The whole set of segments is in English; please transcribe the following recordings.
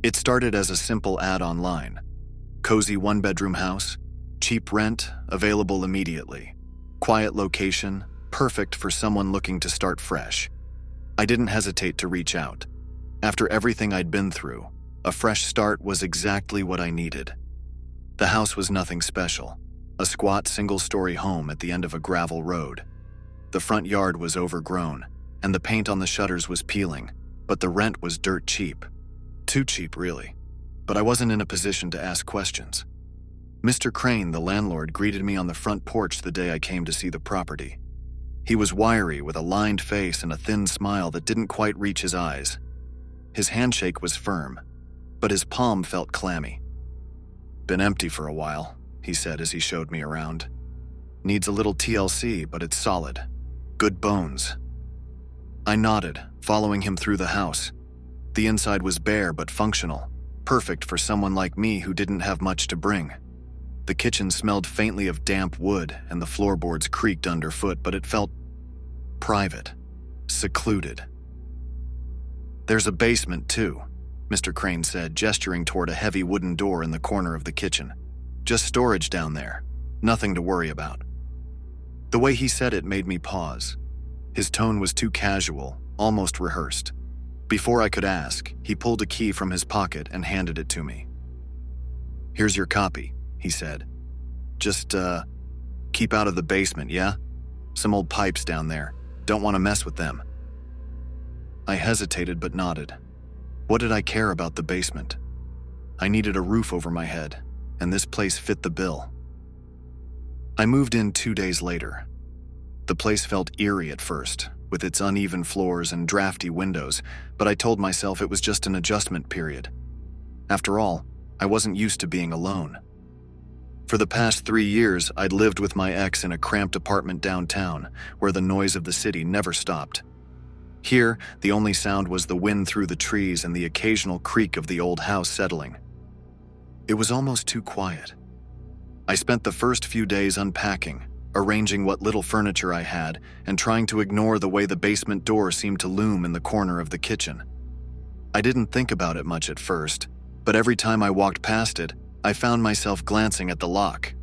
It started as a simple ad online. Cozy one-bedroom house, cheap rent, available immediately. Quiet location, perfect for someone looking to start fresh. I didn't hesitate to reach out. After everything I'd been through, a fresh start was exactly what I needed. The house was nothing special. A squat single-story home at the end of a gravel road. The front yard was overgrown, and the paint on the shutters was peeling, but the rent was dirt cheap. Too cheap, really. But I wasn't in a position to ask questions. Mr. Crane, the landlord, greeted me on the front porch the day I came to see the property. He was wiry, with a lined face and a thin smile that didn't quite reach his eyes. His handshake was firm, but his palm felt clammy. "Been empty for a while," he said as he showed me around. "Needs a little TLC, but it's solid. Good bones." I nodded, following him through the house. The inside was bare but functional, perfect for someone like me who didn't have much to bring. The kitchen smelled faintly of damp wood, and the floorboards creaked underfoot, but it felt private, secluded. "There's a basement, too," Mr. Crane said, gesturing toward a heavy wooden door in the corner of the kitchen. "Just storage down there. Nothing to worry about." The way he said it made me pause. His tone was too casual, almost rehearsed. Before I could ask, he pulled a key from his pocket and handed it to me. "Here's your copy," he said. "Just, keep out of the basement, yeah? Some old pipes down there. Don't want to mess with them." I hesitated but nodded. What did I care about the basement? I needed a roof over my head, and this place fit the bill. I moved in 2 days later. The place felt eerie at first, with its uneven floors and drafty windows, but I told myself it was just an adjustment period. After all, I wasn't used to being alone. For the past 3 years, I'd lived with my ex in a cramped apartment downtown, where the noise of the city never stopped. Here, the only sound was the wind through the trees and the occasional creak of the old house settling. It was almost too quiet. I spent the first few days unpacking, arranging what little furniture I had, and trying to ignore the way the basement door seemed to loom in the corner of the kitchen. I didn't think about it much at first, but every time I walked past it, I found myself glancing at the lock.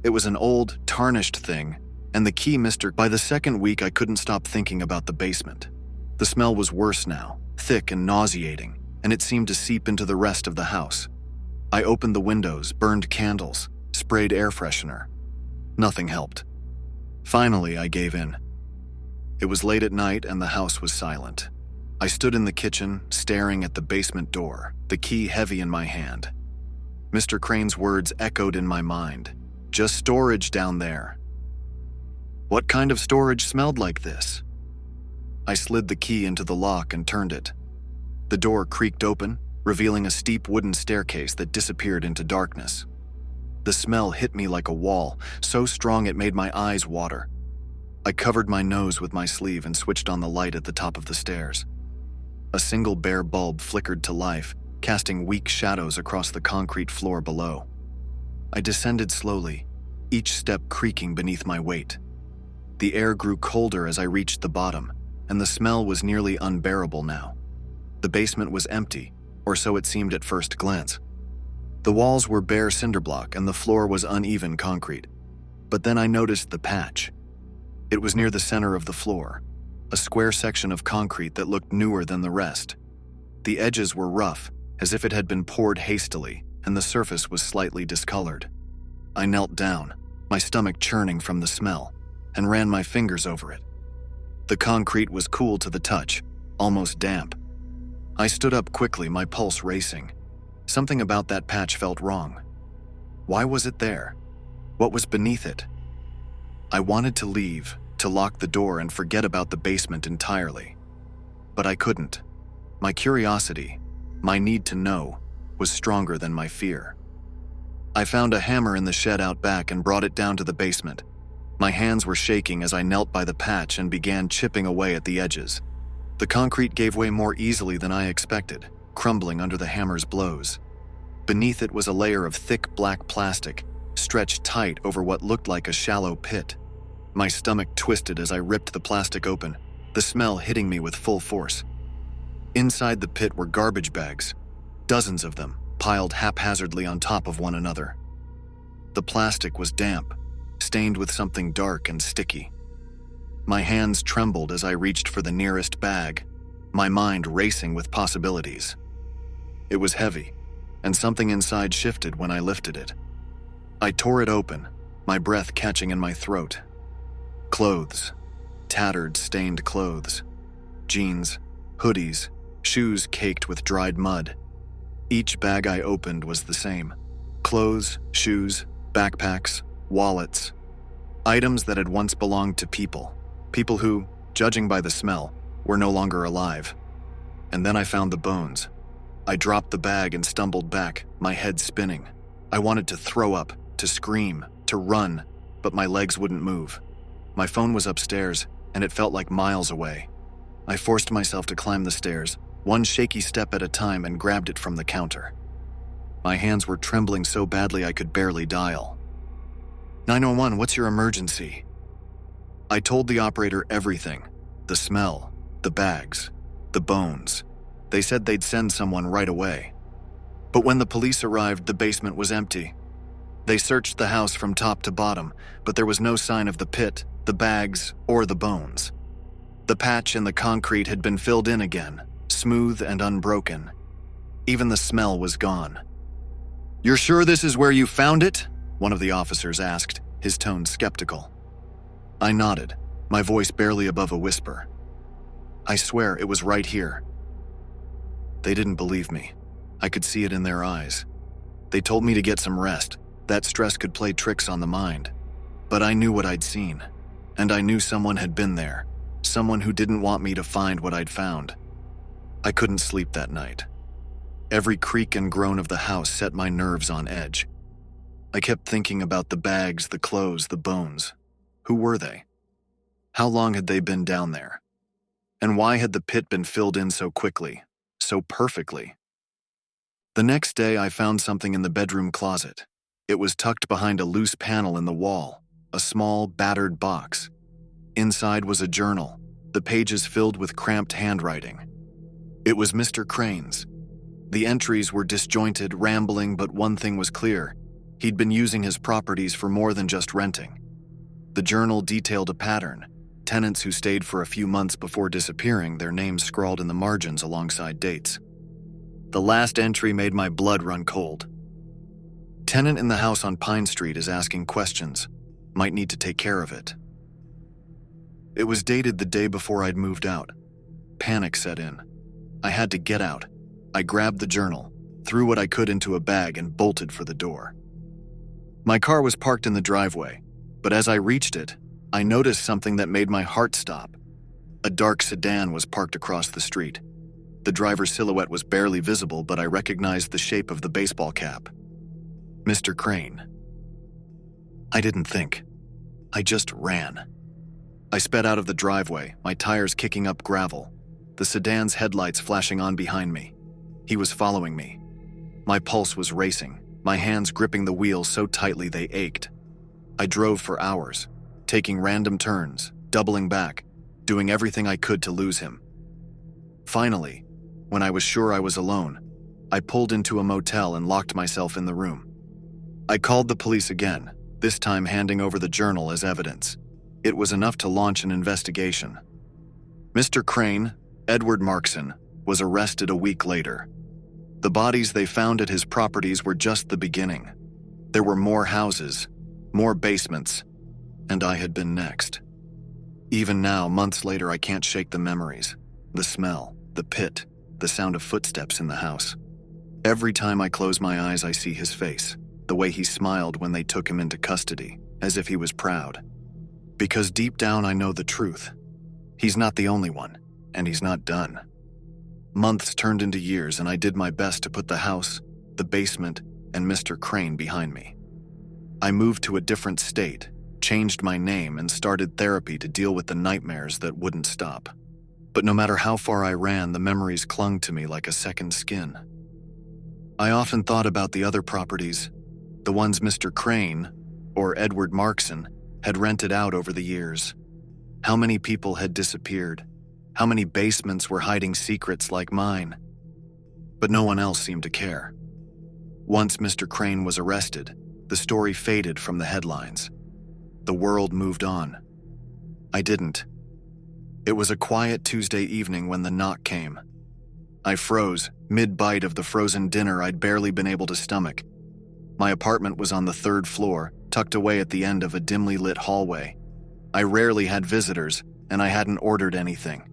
It was an old, tarnished thing, and the key By the second week, I couldn't stop thinking about the basement. The smell was worse now, thick and nauseating, and it seemed to seep into the rest of the house. I opened the windows, burned candles, sprayed air freshener. Nothing helped. Finally, I gave in. It was late at night and the house was silent. I stood in the kitchen, staring at the basement door, the key heavy in my hand. Mr. Crane's words echoed in my mind. "Just storage down there." What kind of storage smelled like this? I slid the key into the lock and turned it. The door creaked open, revealing a steep wooden staircase that disappeared into darkness. The smell hit me like a wall, so strong it made my eyes water. I covered my nose with my sleeve and switched on the light at the top of the stairs. A single bare bulb flickered to life, casting weak shadows across the concrete floor below. I descended slowly, each step creaking beneath my weight. The air grew colder as I reached the bottom, and the smell was nearly unbearable now. The basement was empty, or so it seemed at first glance. The walls were bare cinder block and the floor was uneven concrete. But then I noticed the patch. It was near the center of the floor, a square section of concrete that looked newer than the rest. The edges were rough, as if it had been poured hastily, and the surface was slightly discolored. I knelt down, my stomach churning from the smell, and ran my fingers over it. The concrete was cool to the touch, almost damp. I stood up quickly, my pulse racing. Something about that patch felt wrong. Why was it there? What was beneath it? I wanted to leave, to lock the door and forget about the basement entirely. But I couldn't. My curiosity, my need to know, was stronger than my fear. I found a hammer in the shed out back and brought it down to the basement. My hands were shaking as I knelt by the patch and began chipping away at the edges. The concrete gave way more easily than I expected, crumbling under the hammer's blows. Beneath it was a layer of thick black plastic, stretched tight over what looked like a shallow pit. My stomach twisted as I ripped the plastic open, the smell hitting me with full force. Inside the pit were garbage bags, dozens of them, piled haphazardly on top of one another. The plastic was damp, stained with something dark and sticky. My hands trembled as I reached for the nearest bag, my mind racing with possibilities. It was heavy, and something inside shifted when I lifted it. I tore it open, my breath catching in my throat. Clothes, tattered, stained clothes, jeans, hoodies, shoes caked with dried mud. Each bag I opened was the same. Clothes, shoes, backpacks, wallets. Items that had once belonged to people. People who, judging by the smell, were no longer alive. And then I found the bones. I dropped the bag and stumbled back, my head spinning. I wanted to throw up, to scream, to run, but my legs wouldn't move. My phone was upstairs, and it felt like miles away. I forced myself to climb the stairs, one shaky step at a time, and grabbed it from the counter. My hands were trembling so badly I could barely dial. 911, what's your emergency? I told the operator everything. The smell, the bags, the bones. They said they'd send someone right away. But when the police arrived, the basement was empty. They searched the house from top to bottom, but there was no sign of the pit, the bags, or the bones. The patch in the concrete had been filled in again, smooth and unbroken. Even the smell was gone. "You're sure this is where you found it?" one of the officers asked, his tone skeptical. I nodded, my voice barely above a whisper. "I swear it was right here." They didn't believe me. I could see it in their eyes. They told me to get some rest, that stress could play tricks on the mind. But I knew what I'd seen, and I knew someone had been there, someone who didn't want me to find what I'd found. I couldn't sleep that night. Every creak and groan of the house set my nerves on edge. I kept thinking about the bags, the clothes, the bones. Who were they? How long had they been down there? And why had the pit been filled in so quickly, so perfectly? The next day, I found something in the bedroom closet. It was tucked behind a loose panel in the wall, a small, battered box. Inside was a journal, the pages filled with cramped handwriting. It was Mr. Crane's. The entries were disjointed, rambling, but one thing was clear. He'd been using his properties for more than just renting. The journal detailed a pattern. Tenants who stayed for a few months before disappearing, their names scrawled in the margins alongside dates. The last entry made my blood run cold. "Tenant in the house on Pine Street is asking questions. Might need to take care of it." It was dated the day before I'd moved out. Panic set in. I had to get out. I grabbed the journal, threw what I could into a bag, and bolted for the door. My car was parked in the driveway, but as I reached it, I noticed something that made my heart stop. A dark sedan was parked across the street. The driver's silhouette was barely visible, but I recognized the shape of the baseball cap. Mr. Crane. I didn't think. I just ran. I sped out of the driveway, my tires kicking up gravel, the sedan's headlights flashing on behind me. He was following me. My pulse was racing, my hands gripping the wheel so tightly they ached. I drove for hours, taking random turns, doubling back, doing everything I could to lose him. Finally, when I was sure I was alone, I pulled into a motel and locked myself in the room. I called the police again, this time handing over the journal as evidence. It was enough to launch an investigation. Mr. Crane, Edward Markson, was arrested a week later. The bodies they found at his properties were just the beginning. There were more houses, more basements, and I had been next. Even now, months later, I can't shake the memories, the smell, the pit, the sound of footsteps in the house. Every time I close my eyes, I see his face, the way he smiled when they took him into custody, as if he was proud. Because deep down, I know the truth. He's not the only one, and he's not done. Months turned into years, and I did my best to put the house, the basement, and Mr. Crane behind me. I moved to a different state, changed my name, and started therapy to deal with the nightmares that wouldn't stop. But no matter how far I ran, the memories clung to me like a second skin. I often thought about the other properties, the ones Mr. Crane, or Edward Markson, had rented out over the years. How many people had disappeared? How many basements were hiding secrets like mine? but no one else seemed to care. Once Mr. Crane was arrested, the story faded from the headlines. The world moved on. I didn't. It was a quiet Tuesday evening when the knock came. I froze, mid-bite of the frozen dinner I'd barely been able to stomach. My apartment was on the 3rd floor, tucked away at the end of a dimly lit hallway. I rarely had visitors, and I hadn't ordered anything.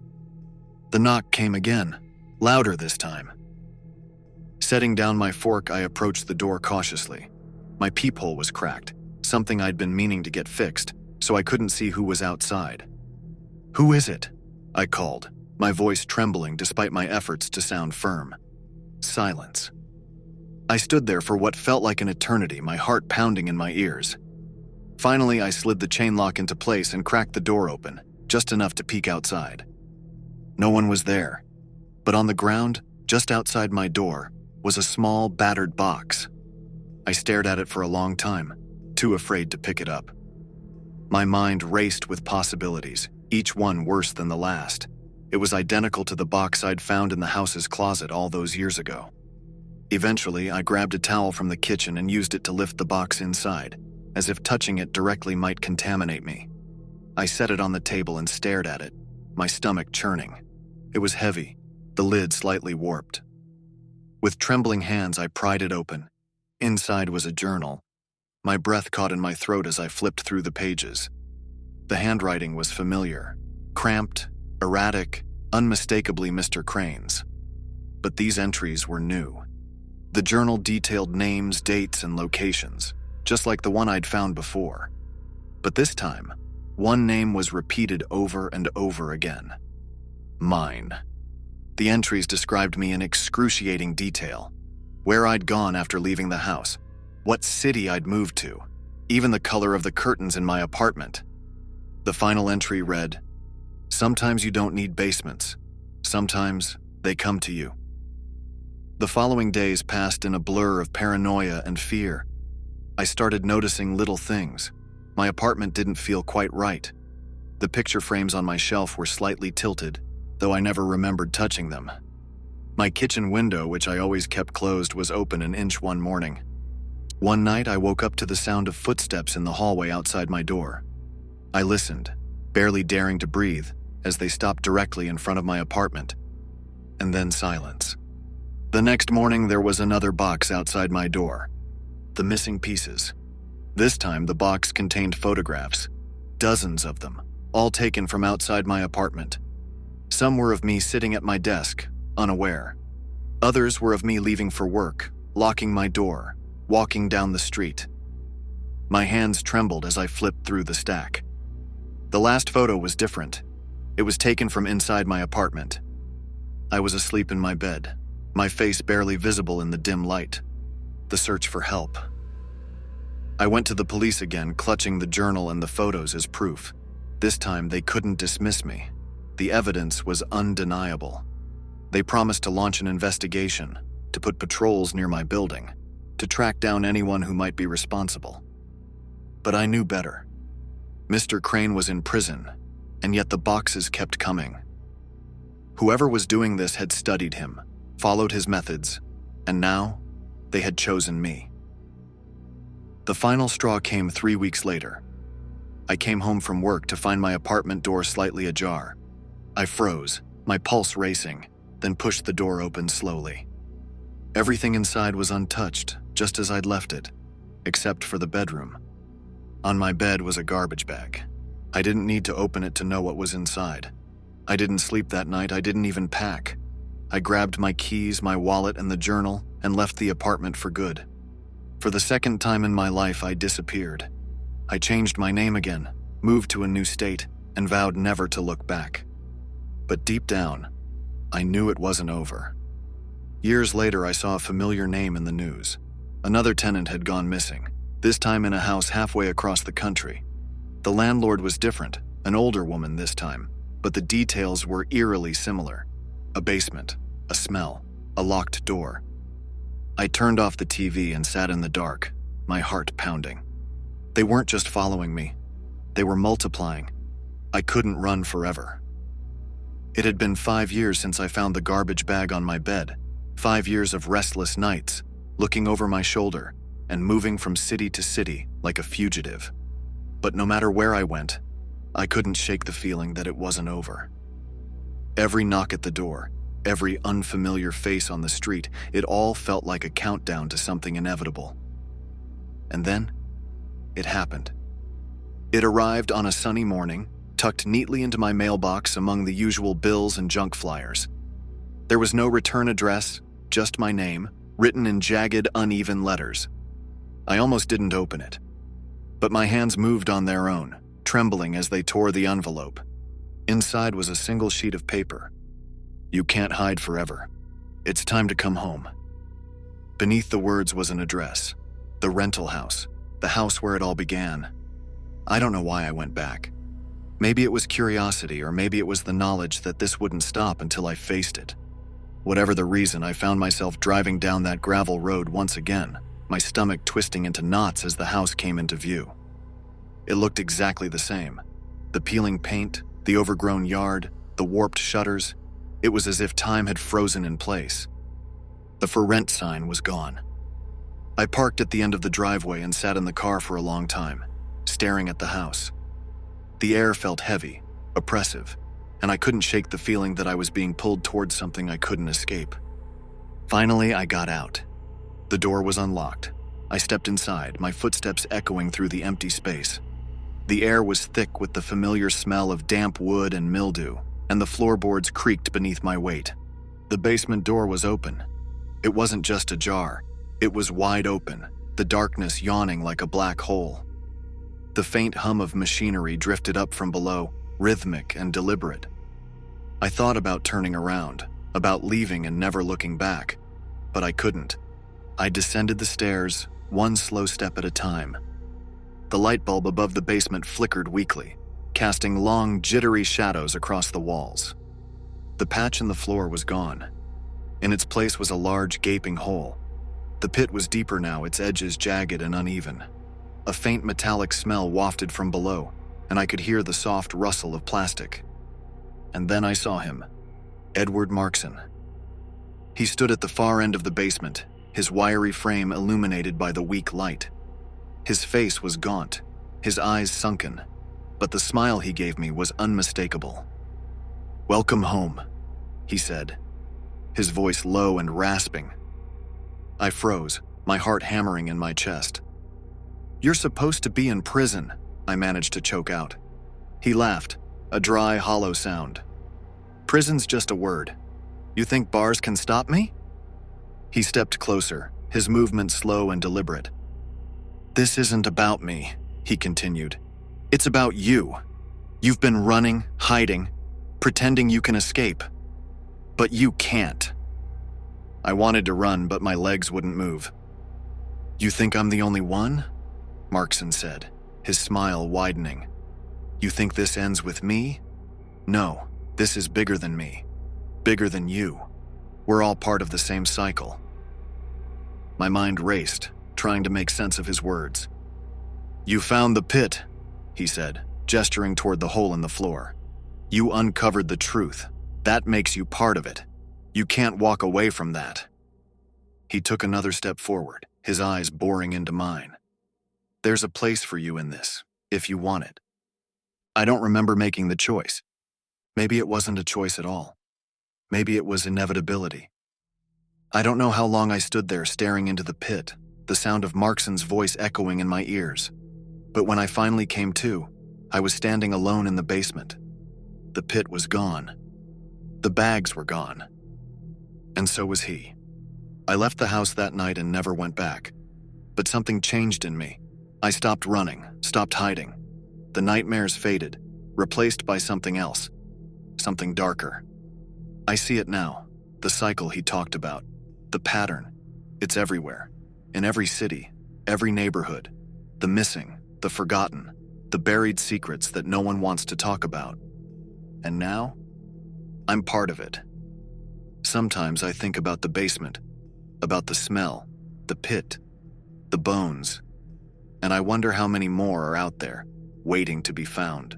The knock came again, louder this time. Setting down my fork, I approached the door cautiously. My peephole was cracked, something I'd been meaning to get fixed, so I couldn't see who was outside. "Who is it?" I called, my voice trembling despite my efforts to sound firm. Silence. I stood there for what felt like an eternity, my heart pounding in my ears. Finally, I slid the chain lock into place and cracked the door open, just enough to peek outside. No one was there, but on the ground, just outside my door, was a small, battered box. I stared at it for a long time, too afraid to pick it up. My mind raced with possibilities, each one worse than the last. It was identical to the box I'd found in the house's closet all those years ago. Eventually, I grabbed a towel from the kitchen and used it to lift the box inside, as if touching it directly might contaminate me. I set it on the table and stared at it, my stomach churning. It was heavy, the lid slightly warped. With trembling hands, I pried it open. Inside was a journal. My breath caught in my throat as I flipped through the pages. The handwriting was familiar, cramped, erratic, unmistakably Mr. Crane's. But these entries were new. The journal detailed names, dates, and locations, just like the one I'd found before. But this time, one name was repeated over and over again. Mine. The entries described me in excruciating detail. Where I'd gone after leaving the house, what city I'd moved to, even the color of the curtains in my apartment. The final entry read, "Sometimes you don't need basements. Sometimes they come to you." The following days passed in a blur of paranoia and fear. I started noticing little things. My apartment didn't feel quite right. The picture frames on my shelf were slightly tilted, though I never remembered touching them. My kitchen window, which I always kept closed, was open an inch one morning. One night, I woke up to the sound of footsteps in the hallway outside my door. I listened, barely daring to breathe, as they stopped directly in front of my apartment. And then silence. The next morning, there was another box outside my door. The missing pieces. This time, the box contained photographs. Dozens of them, all taken from outside my apartment. Some were of me sitting at my desk, unaware. Others were of me leaving for work, locking my door, walking down the street. My hands trembled as I flipped through the stack. The last photo was different. It was taken from inside my apartment. I was asleep in my bed, my face barely visible in the dim light. The search for help. I went to the police again, clutching the journal and the photos as proof. This time, they couldn't dismiss me. The evidence was undeniable. They promised to launch an investigation, to put patrols near my building, to track down anyone who might be responsible. But I knew better. Mr. Crane was in prison, and yet the boxes kept coming. Whoever was doing this had studied him, followed his methods, and now they had chosen me. The final straw came 3 weeks later. I came home from work to find my apartment door slightly ajar. I froze, my pulse racing, then pushed the door open slowly. Everything inside was untouched, just as I'd left it, except for the bedroom. On my bed was a garbage bag. I didn't need to open it to know what was inside. I didn't sleep that night, I didn't even pack. I grabbed my keys, my wallet, and the journal, and left the apartment for good. For the second time in my life, I disappeared. I changed my name again, moved to a new state, and vowed never to look back. But deep down, I knew it wasn't over. Years later, I saw a familiar name in the news. Another tenant had gone missing, this time in a house halfway across the country. The landlord was different, an older woman this time, but the details were eerily similar. A basement, a smell, a locked door. I turned off the TV and sat in the dark, my heart pounding. They weren't just following me. They were multiplying. I couldn't run forever. It had been 5 years since I found the garbage bag on my bed, 5 years of restless nights, looking over my shoulder and moving from city to city like a fugitive. But no matter where I went, I couldn't shake the feeling that it wasn't over. Every knock at the door, every unfamiliar face on the street, it all felt like a countdown to something inevitable. And then, it happened. It arrived on a sunny morning, tucked neatly into my mailbox among the usual bills and junk flyers. There was no return address, just my name, written in jagged, uneven letters. I almost didn't open it, but my hands moved on their own, trembling as they tore the envelope. Inside was a single sheet of paper. "You can't hide forever. It's time to come home." Beneath the words was an address, the rental house, the house where it all began. I don't know why I went back. Maybe it was curiosity, or maybe it was the knowledge that this wouldn't stop until I faced it. Whatever the reason, I found myself driving down that gravel road once again, my stomach twisting into knots as the house came into view. It looked exactly the same. The peeling paint, the overgrown yard, the warped shutters. It was as if time had frozen in place. The "for rent" sign was gone. I parked at the end of the driveway and sat in the car for a long time, staring at the house. The air felt heavy, oppressive, and I couldn't shake the feeling that I was being pulled towards something I couldn't escape. Finally, I got out. The door was unlocked. I stepped inside, my footsteps echoing through the empty space. The air was thick with the familiar smell of damp wood and mildew, and the floorboards creaked beneath my weight. The basement door was open. It wasn't just ajar. It was wide open, the darkness yawning like a black hole. The faint hum of machinery drifted up from below, rhythmic and deliberate. I thought about turning around, about leaving and never looking back, but I couldn't. I descended the stairs, one slow step at a time. The light bulb above the basement flickered weakly, casting long, jittery shadows across the walls. The patch in the floor was gone. In its place was a large, gaping hole. The pit was deeper now, its edges jagged and uneven. A faint metallic smell wafted from below, and I could hear the soft rustle of plastic. And then I saw him, Edward Markson. He stood at the far end of the basement, his wiry frame illuminated by the weak light. His face was gaunt, his eyes sunken, but the smile he gave me was unmistakable. "Welcome home," he said, his voice low and rasping. I froze, my heart hammering in my chest. "You're supposed to be in prison," I managed to choke out. He laughed, a dry, hollow sound. "Prison's just a word. You think bars can stop me?" He stepped closer, his movement slow and deliberate. "This isn't about me," he continued. "It's about you. You've been running, hiding, pretending you can escape. But you can't." I wanted to run, but my legs wouldn't move. "You think I'm the only one?" Markson said, his smile widening. "You think this ends with me? No, this is bigger than me. Bigger than you. We're all part of the same cycle." My mind raced, trying to make sense of his words. "You found the pit," he said, gesturing toward the hole in the floor. "You uncovered the truth. That makes you part of it. You can't walk away from that." He took another step forward, his eyes boring into mine. "There's a place for you in this, if you want it." I don't remember making the choice. Maybe it wasn't a choice at all. Maybe it was inevitability. I don't know how long I stood there staring into the pit, the sound of Markson's voice echoing in my ears. But when I finally came to, I was standing alone in the basement. The pit was gone. The bags were gone. And so was he. I left the house that night and never went back. But something changed in me. I stopped running, stopped hiding. The nightmares faded, replaced by something else, something darker. I see it now, the cycle he talked about, the pattern. It's everywhere, in every city, every neighborhood, the missing, the forgotten, the buried secrets that no one wants to talk about. And now, I'm part of it. Sometimes I think about the basement, about the smell, the pit, the bones, and I wonder how many more are out there, waiting to be found.